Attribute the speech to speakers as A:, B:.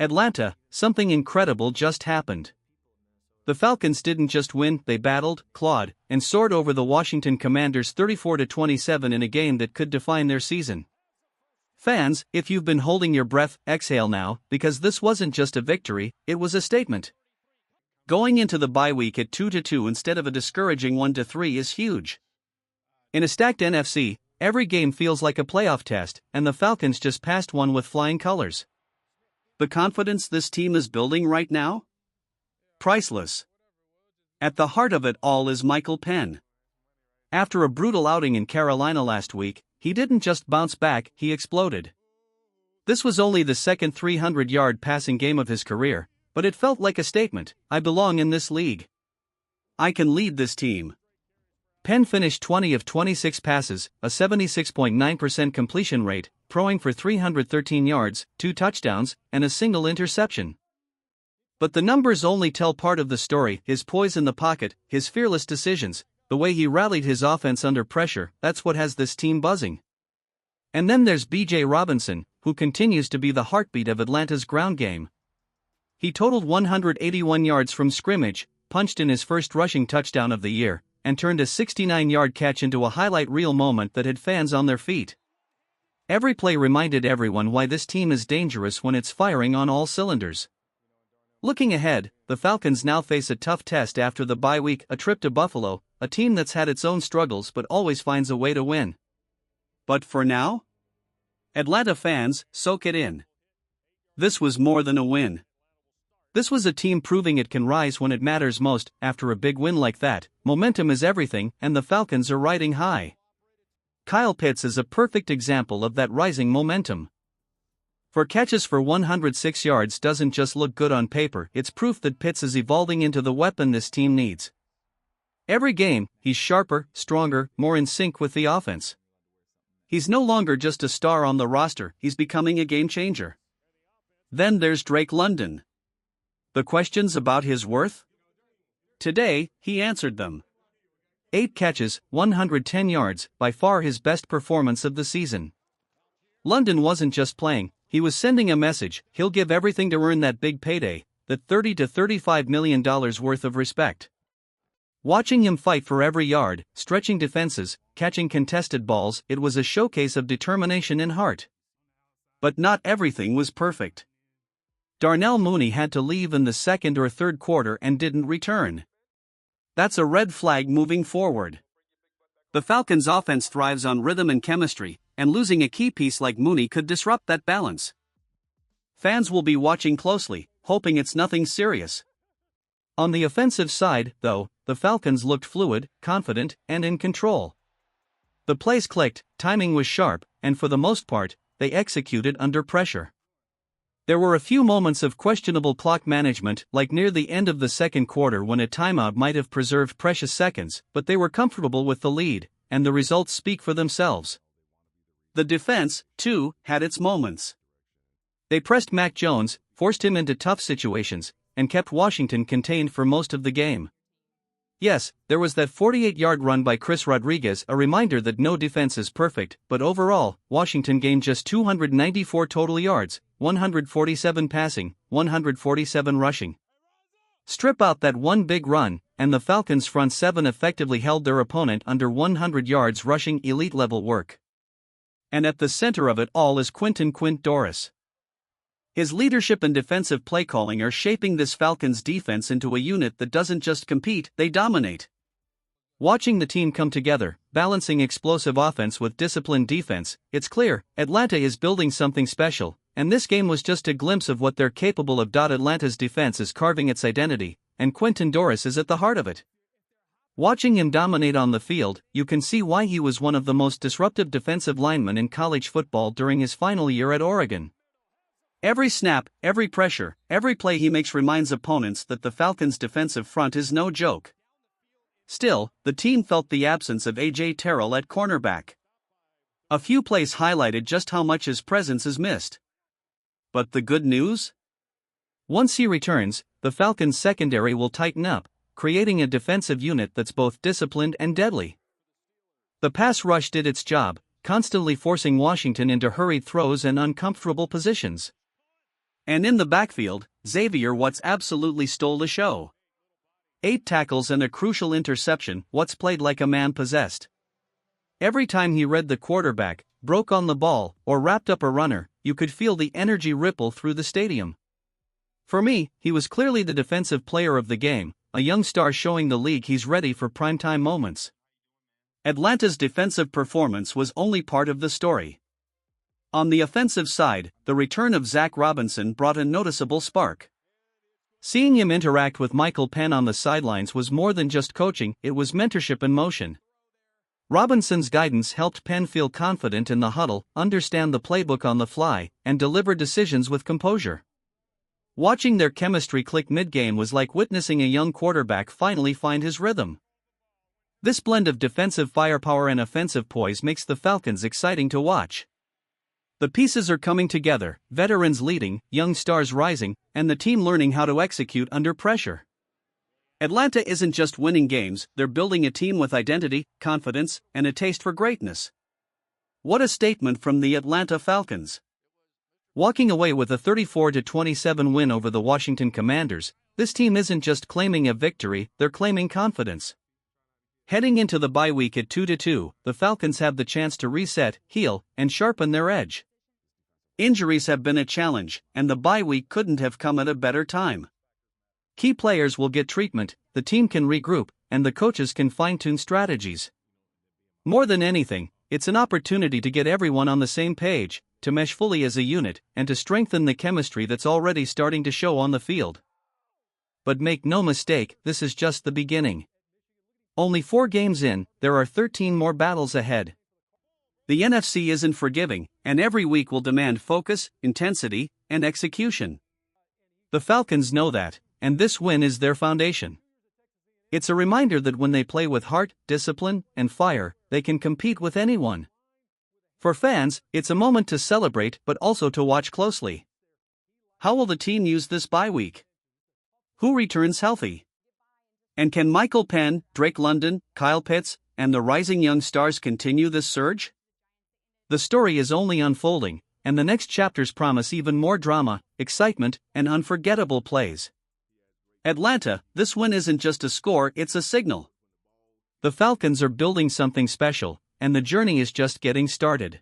A: Atlanta, something incredible just happened. The Falcons didn't just win, they battled, clawed, and soared over the Washington Commanders 34-27 in a game that could define their season. Fans, if you've been holding your breath, exhale now, because this wasn't just a victory, it was a statement. Going into the bye week at 2-2 instead of a discouraging 1-3 is huge. In a stacked NFC, every game feels like a playoff test, and the Falcons just passed one with flying colors. The confidence this team is building right now? Priceless. At the heart of it all is Michael Penn. After a brutal outing in Carolina last week, he didn't just bounce back, he exploded. This was only the second 300-yard passing game of his career, but it felt like a statement: I belong in this league. I can lead this team. Penn finished 20 of 26 passes, a 76.9% completion rate, throwing for 313 yards, 2 touchdowns, and a single interception. But the numbers only tell part of the story: his poise in the pocket, his fearless decisions, the way he rallied his offense under pressure. That's what has this team buzzing. And then there's B.J. Robinson, who continues to be the heartbeat of Atlanta's ground game. He totaled 181 yards from scrimmage, punched in his first rushing touchdown of the year, and turned a 69-yard catch into a highlight reel moment that had fans on their feet. Every play reminded everyone why this team is dangerous when it's firing on all cylinders. Looking ahead, the Falcons now face a tough test after the bye week, a trip to Buffalo, a team that's had its own struggles but always finds a way to win. But for now? Atlanta fans, soak it in. This was more than a win. This was a team proving it can rise when it matters most. After a big win like that, momentum is everything, and the Falcons are riding high. Kyle Pitts is a perfect example of that rising momentum. 4 catches for 106 yards doesn't just look good on paper, it's proof that Pitts is evolving into the weapon this team needs. Every game, he's sharper, stronger, more in sync with the offense. He's no longer just a star on the roster, he's becoming a game changer. Then there's Drake London. The questions about his worth? Today, he answered them. 8 catches, 110 yards, by far his best performance of the season. London wasn't just playing, he was sending a message: he'll give everything to earn that big payday, that $30 to $35 million worth of respect. Watching him fight for every yard, stretching defenses, catching contested balls, it was a showcase of determination and heart. But not everything was perfect. Darnell Mooney had to leave in the second or third quarter and didn't return. That's a red flag moving forward. The Falcons' offense thrives on rhythm and chemistry, and losing a key piece like Mooney could disrupt that balance. Fans will be watching closely, hoping it's nothing serious. On the offensive side, though, the Falcons looked fluid, confident, and in control. The plays clicked, timing was sharp, and for the most part, they executed under pressure. There were a few moments of questionable clock management, like near the end of the second quarter when a timeout might have preserved precious seconds, but they were comfortable with the lead, and the results speak for themselves. The defense, too, had its moments. They pressed Mac Jones, forced him into tough situations, and kept Washington contained for most of the game. Yes, there was that 48-yard run by Chris Rodriguez, a reminder that no defense is perfect, but overall, Washington gained just 294 total yards, 147 passing, 147 rushing. Strip out that one big run, and the Falcons' front seven effectively held their opponent under 100 yards rushing elite-level work. And at the center of it all is Quint Doris. His leadership and defensive play calling are shaping this Falcons defense into a unit that doesn't just compete, they dominate. Watching the team come together, balancing explosive offense with disciplined defense, it's clear, Atlanta is building something special, and this game was just a glimpse of what they're capable of. Atlanta's defense is carving its identity, and Quint Doris is at the heart of it. Watching him dominate on the field, you can see why he was one of the most disruptive defensive linemen in college football during his final year at Oregon. Every snap, every pressure, every play he makes reminds opponents that the Falcons' defensive front is no joke. Still, the team felt the absence of A.J. Terrell at cornerback. A few plays highlighted just how much his presence is missed. But the good news? Once he returns, the Falcons' secondary will tighten up, creating a defensive unit that's both disciplined and deadly. The pass rush did its job, constantly forcing Washington into hurried throws and uncomfortable positions. And in the backfield, Xavier Watts absolutely stole the show. 8 tackles and a crucial interception. Watts played like a man possessed. Every time he read the quarterback, broke on the ball, or wrapped up a runner, you could feel the energy ripple through the stadium. For me, he was clearly the defensive player of the game, a young star showing the league he's ready for primetime moments. Atlanta's defensive performance was only part of the story. On the offensive side, the return of Zach Robinson brought a noticeable spark. Seeing him interact with Michael Penn on the sidelines was more than just coaching, it was mentorship in motion. Robinson's guidance helped Penn feel confident in the huddle, understand the playbook on the fly, and deliver decisions with composure. Watching their chemistry click mid-game was like witnessing a young quarterback finally find his rhythm. This blend of defensive firepower and offensive poise makes the Falcons exciting to watch. The pieces are coming together, veterans leading, young stars rising, and the team learning how to execute under pressure. Atlanta isn't just winning games, they're building a team with identity, confidence, and a taste for greatness. What a statement from the Atlanta Falcons. Walking away with a 34-27 win over the Washington Commanders, this team isn't just claiming a victory, they're claiming confidence. Heading into the bye week at 2-2, the Falcons have the chance to reset, heal, and sharpen their edge. Injuries have been a challenge, and the bye week couldn't have come at a better time. Key players will get treatment, the team can regroup, and the coaches can fine-tune strategies. More than anything, it's an opportunity to get everyone on the same page, to mesh fully as a unit, and to strengthen the chemistry that's already starting to show on the field. But make no mistake, this is just the beginning. Only 4 games in, there are 13 more battles ahead. The NFC isn't forgiving, and every week will demand focus, intensity, and execution. The Falcons know that, and this win is their foundation. It's a reminder that when they play with heart, discipline, and fire, they can compete with anyone. For fans, it's a moment to celebrate but also to watch closely. How will the team use this bye week? Who returns healthy? And can Michael Penn, Drake London, Kyle Pitts, and the rising young stars continue this surge? The story is only unfolding, and the next chapters promise even more drama, excitement, and unforgettable plays. Atlanta, this win isn't just a score, it's a signal. The Falcons are building something special, and the journey is just getting started.